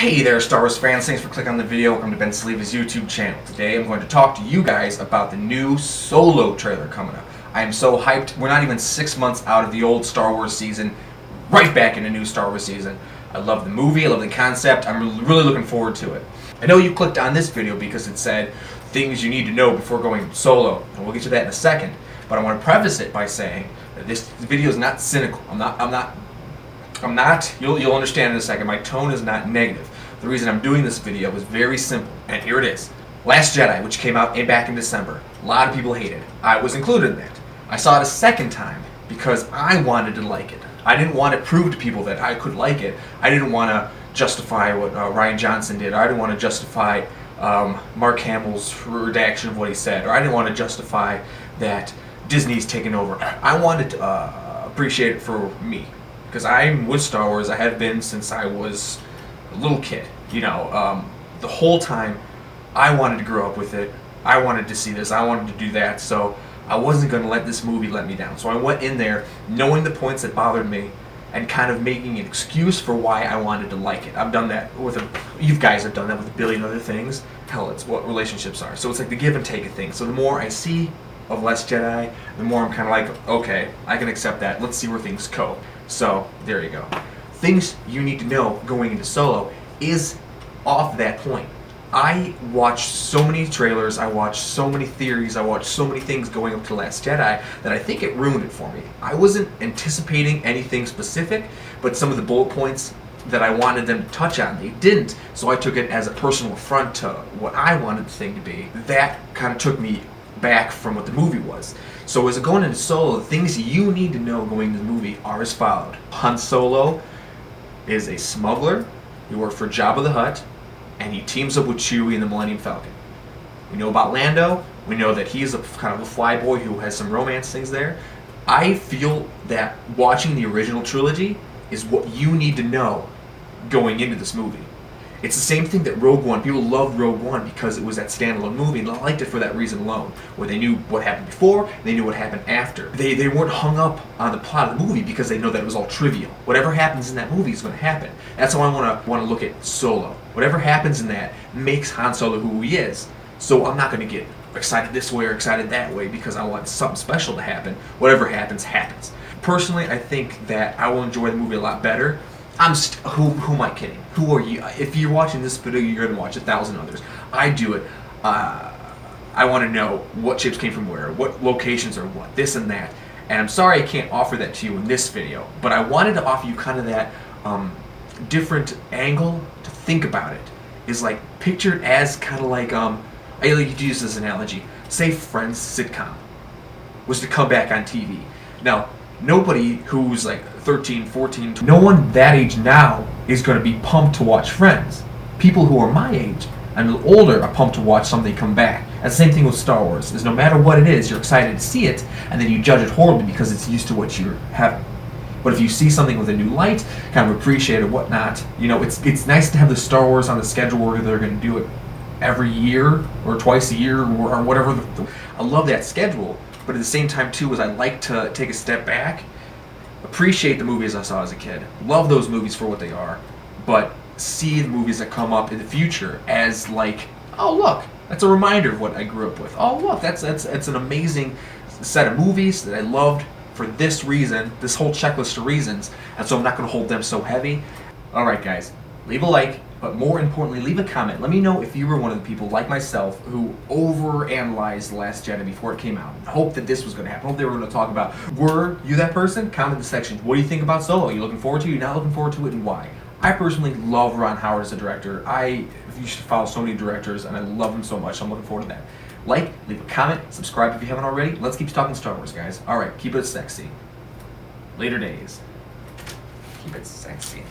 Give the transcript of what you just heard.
Hey there, Star Wars fans. Thanks for clicking on the video. Welcome to Ben Sliwa's YouTube channel. Today I'm going to talk to you guys about the new Solo trailer coming up. I am so hyped. We're not even 6 months out of the old Star Wars season, right back in the new Star Wars season. I love the movie, I love the concept. I'm really looking forward to it. I know you clicked on this video because it said things you need to know before going solo, and we'll get to that in a second. But I want to preface it by saying that this video is not cynical. I'm not, you'll understand in a second, my tone is not negative. The reason I'm doing this video is very simple, and here it is. Last Jedi, which came out back in December. A lot of people hate it. I was included in that. I saw it a second time because I wanted to like it. I didn't want to prove to people that I could like it. I didn't want to justify what Rian Johnson did. I didn't want to justify Mark Hamill's redaction of what he said. Or I didn't want to justify that Disney's taken over. I wanted to appreciate it for me. Because I'm with Star Wars, I have been since I was a little kid. You know, the whole time I wanted to grow up with it. I wanted to see this, I wanted to do that, so I wasn't going to let this movie let me down. So I went in there knowing the points that bothered me and kind of making an excuse for why I wanted to like it. I've done that with you guys have done that with a billion other things. Hell, it's what relationships are. So it's like the give and take of things. So the more I see of Last Jedi, the more I'm kind of like, okay, I can accept that. Let's see where things go. So there you go. Things you need to know going into Solo is off that point. I watched so many trailers, I watched so many theories, I watched so many things going up to Last Jedi that I think it ruined it for me. I wasn't anticipating anything specific, but some of the bullet points that I wanted them to touch on, they didn't. So I took it as a personal affront to what I wanted the thing to be. That kind of took me back from what the movie was. So as going into Solo, the things you need to know going into the movie are as followed. Han Solo is a smuggler. He worked for Jabba the Hutt, and he teams up with Chewie and the Millennium Falcon. We know about Lando. We know that he's a kind of a flyboy who has some romance things there. I feel that watching the original trilogy is what you need to know going into this movie. It's the same thing that Rogue One, people loved Rogue One because it was that standalone movie, and they liked it for that reason alone, where they knew what happened before, they knew what happened after. They weren't hung up on the plot of the movie because they know that it was all trivial. Whatever happens in that movie is going to happen. That's how I want to look at Solo. Whatever happens in that makes Han Solo who he is. So I'm not going to get excited this way or excited that way because I want something special to happen. Whatever happens, happens. Personally, I think that I will enjoy the movie a lot better. Who am I kidding? Who are you? If you're watching this video, you're going to watch 1,000 others. I do it. I want to know what ships came from where, what locations are what, this and that. And I'm sorry I can't offer that to you in this video, but I wanted to offer you kind of that different angle to think about it. Is like pictured as kind of like, I like to use this analogy. Say Friends sitcom was to come back on TV. Now, nobody who's like 13, 14, no one that age now is going to be pumped to watch Friends. People who are my age and older are pumped to watch something come back. And the same thing with Star Wars, is no matter what it is, you're excited to see it, and then you judge it horribly because it's used to what you're having. But if you see something with a new light, kind of appreciate it, whatnot, you know, it's nice to have the Star Wars on the schedule where they're going to do it every year or twice a year or whatever. I love that schedule. But at the same time, too, is I like to take a step back, appreciate the movies I saw as a kid, love those movies for what they are, but see the movies that come up in the future as like, oh look, that's a reminder of what I grew up with. Oh look, that's an amazing set of movies that I loved for this reason, this whole checklist of reasons, and so I'm not going to hold them so heavy. All right, guys, leave a like. But more importantly, leave a comment. Let me know if you were one of the people like myself who overanalyzed The Last Jedi before it came out. I hope that this was going to happen. I hope they were going to talk about, were you that person? Comment in the section. What do you think about Solo? Are you looking forward to it? Are you not looking forward to it, and why? I personally love Ron Howard as a director. You should follow so many directors, and I love him so much. I'm looking forward to that. Like, leave a comment, subscribe if you haven't already. Let's keep talking Star Wars, guys. All right, keep it sexy. Later days. Keep it sexy.